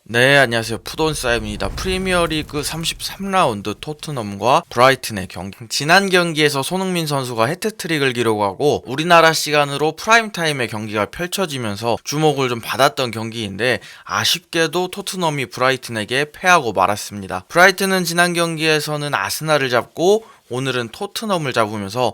네, 안녕하세요. 푸돈싸입니다. 프리미어리그 33라운드 토트넘과 브라이튼의 경기. 지난 경기에서 손흥민 선수가 해트트릭을 기록하고 우리나라 시간으로 프라임타임의 경기가 펼쳐지면서 주목을 좀 받았던 경기인데 아쉽게도 토트넘이 브라이튼에게 패하고 말았습니다. 브라이튼은 지난 경기에서는 아스날을 잡고 오늘은 토트넘을 잡으면서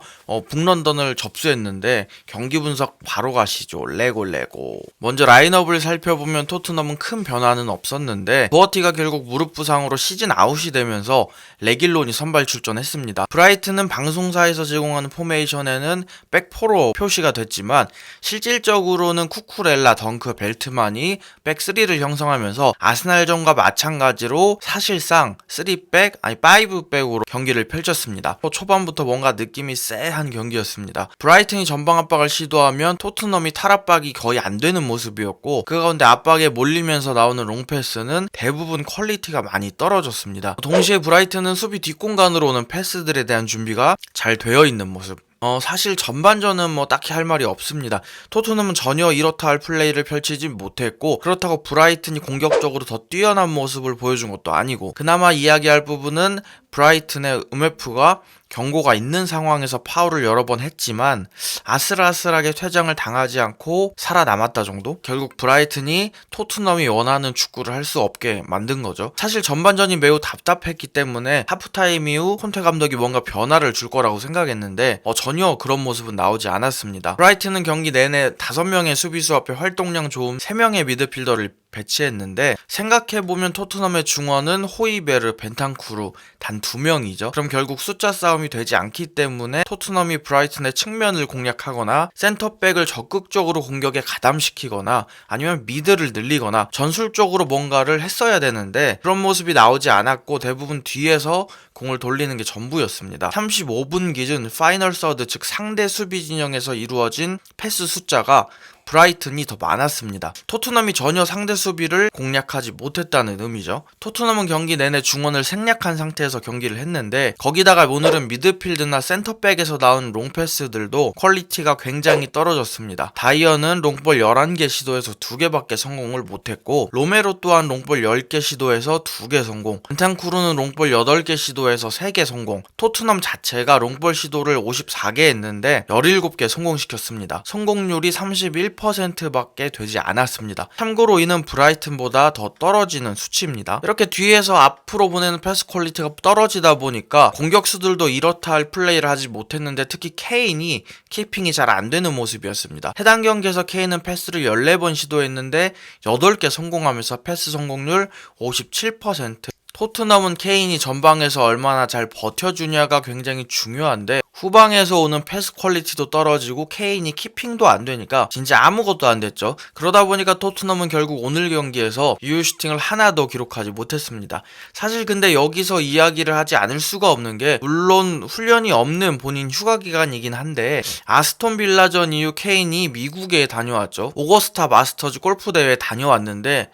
북런던을 접수했는데 경기 분석 바로 가시죠. 레고. 먼저 라인업을 살펴보면 토트넘은 큰 변화는 없었는데 도어티가 결국 무릎 부상으로 시즌 아웃이 되면서 레길론이 선발 출전했습니다. 브라이튼은 방송사에서 제공하는 포메이션에는 백포로 표시가 됐지만 실질적으로는 쿠쿠렐라, 덩크, 벨트만이 백3를 형성하면서 아스날전과 마찬가지로 사실상 3백 아니 5백으로 경기를 펼쳤습니다. 초반부터 뭔가 느낌이 쎄한 경기였습니다. 브라이튼이 전방 압박을 시도하면 토트넘이 탈압박이 거의 안 되는 모습이었고 그 가운데 압박에 몰리면서 나오는 롱패스는 대부분 퀄리티가 많이 떨어졌습니다. 동시에 브라이튼은 수비 뒷공간으로 오는 패스들에 대한 준비가 잘 되어 있는 모습. 사실 전반전은 딱히 할 말이 없습니다. 토트넘은 전혀 이렇다 할 플레이를 펼치지 못했고 그렇다고 브라이튼이 공격적으로 더 뛰어난 모습을 보여준 것도 아니고 그나마 이야기할 부분은 브라이튼의 음에프가 경고가 있는 상황에서 파울을 여러 번 했지만 아슬아슬하게 퇴장을 당하지 않고 살아남았다 정도? 결국 브라이튼이 토트넘이 원하는 축구를 할 수 없게 만든 거죠. 사실 전반전이 매우 답답했기 때문에 하프타임 이후 콘테 감독이 뭔가 변화를 줄 거라고 생각했는데 전혀 그런 모습은 나오지 않았습니다. 브라이튼은 경기 내내 5명의 수비수 앞에 활동량 좋은 3명의 미드필더를 배치했는데 생각해보면 토트넘의 중원은 호이베르, 벤탄쿠르 단 2명이죠. 그럼 결국 숫자 싸움이 되지 않기 때문에 토트넘이 브라이튼의 측면을 공략하거나 센터백을 적극적으로 공격에 가담시키거나 아니면 미드를 늘리거나 전술적으로 뭔가를 했어야 되는데 그런 모습이 나오지 않았고 대부분 뒤에서 공을 돌리는 게 전부였습니다. 35분 기준 파이널 서드 즉 상대 수비 진영에서 이루어진 패스 숫자가 브라이튼이 더 많았습니다. 토트넘이 전혀 상대 수비를 공략하지 못했다는 의미죠. 토트넘은 경기 내내 중원을 생략한 상태에서 경기를 했는데 거기다가 오늘은 미드필드나 센터백에서 나온 롱패스들도 퀄리티가 굉장히 떨어졌습니다. 다이어는 롱볼 11개 시도해서 2개밖에 성공을 못했고 로메로 또한 롱볼 10개 시도해서 2개 성공, 벤탄쿠르는 롱볼 8개 시도해서 3개 성공, 토트넘 자체가 롱볼 시도를 54개 했는데 17개 성공시켰습니다. 성공률이 31%밖에 되지 않았습니다. 참고로 이는 브라이튼보다 더 떨어지는 수치입니다. 이렇게 뒤에서 앞으로 보내는 패스 퀄리티가 떨어지다 보니까 공격수들도 이렇다 할 플레이를 하지 못했는데 특히 케인이 키핑이 잘 안 되는 모습이었습니다. 해당 경기에서 케인은 패스를 14번 시도했는데 8개 성공하면서 패스 성공률 57%. 토트넘은 케인이 전방에서 얼마나 잘 버텨주냐가 굉장히 중요한데 후방에서 오는 패스 퀄리티도 떨어지고 케인이 키핑도 안 되니까 진짜 아무것도 안 됐죠. 그러다 보니까 토트넘은 결국 오늘 경기에서 유효 슈팅을 하나도 기록하지 못했습니다. 사실 근데 여기서 이야기를 하지 않을 수가 없는 게 물론 훈련이 없는 본인 휴가 기간이긴 한데 아스톤 빌라전 이후 케인이 미국에 다녀왔죠. 오거스타 마스터즈 골프 대회에 다녀왔는데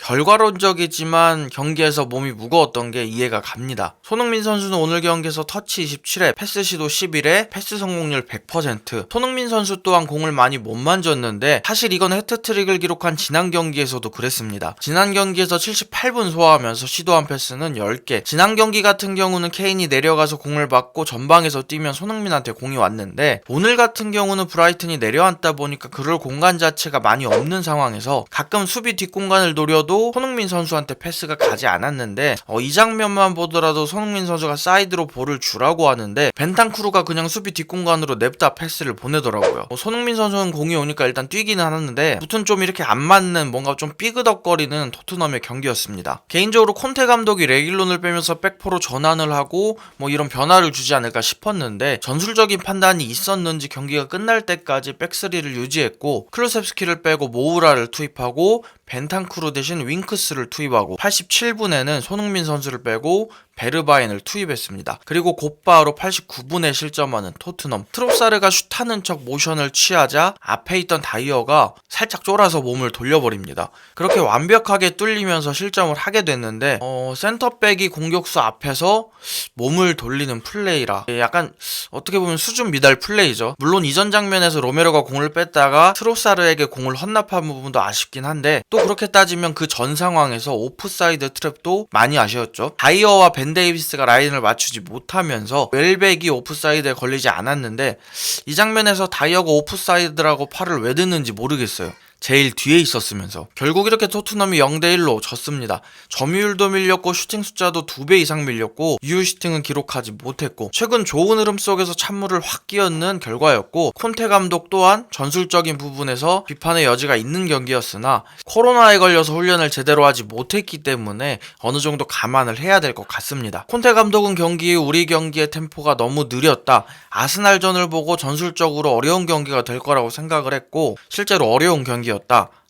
결과론적이지만 경기에서 몸이 무거웠던 게 이해가 갑니다. 손흥민 선수는 오늘 경기에서 터치 27회, 패스 시도 11회, 패스 성공률 100%. 손흥민 선수 또한 공을 많이 못 만졌는데 사실 이건 해트트릭을 기록한 지난 경기에서도 그랬습니다. 지난 경기에서 78분 소화하면서 시도한 패스는 10개. 지난 경기 같은 경우는 케인이 내려가서 공을 받고 전방에서 뛰면 손흥민한테 공이 왔는데 오늘 같은 경우는 브라이튼이 내려앉다 보니까 그럴 공간 자체가 많이 없는 상황에서 가끔 수비 뒷공간을 노려도 손흥민 선수한테 패스가 가지 않았는데 이 장면만 보더라도 손흥민 선수가 사이드로 볼을 주라고 하는데 벤탄쿠르가 그냥 수비 뒷공간으로 냅다 패스를 보내더라고요. 손흥민 선수는 공이 오니까 일단 뛰기는 하는데 무튼 좀 이렇게 안 맞는 뭔가 좀 삐그덕거리는 토트넘의 경기였습니다. 개인적으로 콘테 감독이 레길론을 빼면서 백포로 전환을 하고 이런 변화를 주지 않을까 싶었는데 전술적인 판단이 있었는지 경기가 끝날 때까지 백3를 유지했고 클루셉스키를 빼고 모우라를 투입하고 벤탄쿠르 대신 윙크스를 투입하고 87분에는 손흥민 선수를 빼고 베르바인을 투입했습니다. 그리고 곧바로 89분에 실점하는 토트넘. 트롭사르가 슛하는 척 모션을 취하자 앞에 있던 다이어가 살짝 쫄아서 몸을 돌려버립니다. 그렇게 완벽하게 뚫리면서 실점을 하게 됐는데 센터백이 공격수 앞에서 몸을 돌리는 플레이라 약간 어떻게 보면 수준 미달 플레이죠. 물론 이전 장면에서 로메로가 공을 뺐다가 트롭사르에게 공을 헌납한 부분도 아쉽긴 한데 또 그렇게 따지면 그 전 상황에서 오프사이드 트랩도 많이 아쉬웠죠. 다이어와 벤 데이비스가 라인을 맞추지 못하면서 웰백이 오프사이드에 걸리지 않았는데 이 장면에서 다이어가 오프사이드라고 팔을 왜 드는지 모르겠어요. 제일 뒤에 있었으면서. 결국 이렇게 토트넘이 0대1로 졌습니다. 점유율도 밀렸고 슈팅 숫자도 2배 이상 밀렸고 유효 슈팅은 기록하지 못했고 최근 좋은 흐름 속에서 찬물을 확 끼얹는 결과였고 콘테 감독 또한 전술적인 부분에서 비판의 여지가 있는 경기였으나 코로나에 걸려서 훈련을 제대로 하지 못했기 때문에 어느 정도 감안을 해야 될 것 같습니다. 콘테 감독은 경기 우리 경기의 템포가 너무 느렸다. 아스날전을 보고 전술적으로 어려운 경기가 될 거라고 생각을 했고 실제로 어려운 경기였다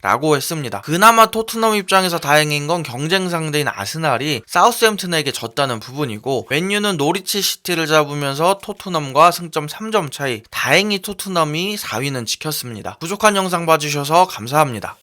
라고 했습니다. 그나마 토트넘 입장에서 다행인 건 경쟁 상대인 아스날이 사우스햄튼에게 졌다는 부분이고 맨유는 노리치 시티를 잡으면서 토트넘과 승점 3점 차이. 다행히 토트넘이 4위는 지켰습니다. 부족한 영상 봐주셔서 감사합니다.